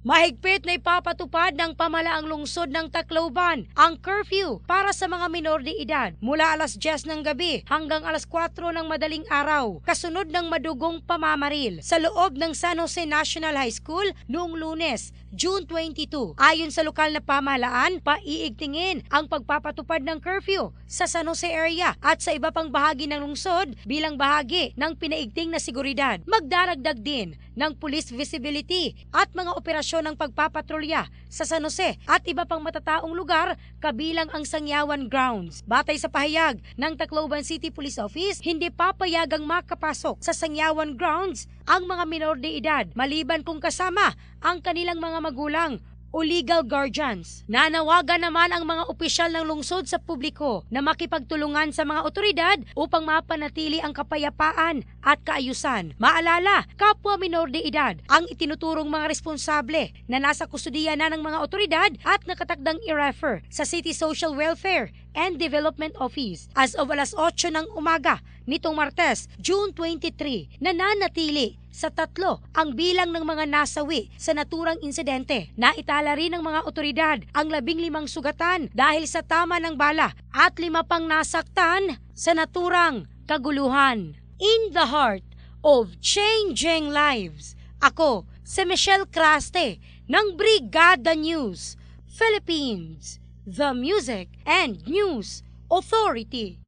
Mahigpit na ipapatupad ng pamahalaang lungsod ng Tacloban ang curfew para sa mga minor de edad mula alas 10 ng gabi hanggang alas 4 ng madaling araw kasunod ng madugong pamamaril sa loob ng San Jose National High School noong Lunes, June 22. Ayon sa lokal na pamahalaan, paiigtingin ang pagpapatupad ng curfew sa San Jose area at sa iba pang bahagi ng lungsod bilang bahagi ng pinaigting na seguridad. Magdaragdag din ng police visibility at mga operasyon ng pagpapatrolya sa San Jose at iba pang matataong lugar kabilang ang Sangyawan Grounds. Batay sa pahayag ng Tacloban City Police Office, hindi papayagang makapasok sa Sangyawan Grounds ang mga minor de edad maliban kung kasama ang kanilang mga magulang o legal guardians. Nanawagan naman ang mga opisyal ng lungsod sa publiko na makipagtulungan sa mga otoridad upang mapanatili ang kapayapaan at kaayusan. Maalala, kapwa minor de edad ang itinuturong mga responsable na nasa kustudiya na ng mga otoridad at nakatakdang i-refer sa City Social Welfare and Development Office as of alas 8 ng umaga nitong Martes, June 23, nananatili sa 3 ang bilang ng mga nasawi sa naturang insidente. Naitala rin ng mga otoridad ang 15 sugatan dahil sa tama ng bala at 5 pang nasaktan sa naturang kaguluhan. In the heart of changing lives, ako si Michelle Craste ng Brigada News Philippines, the Music and News Authority.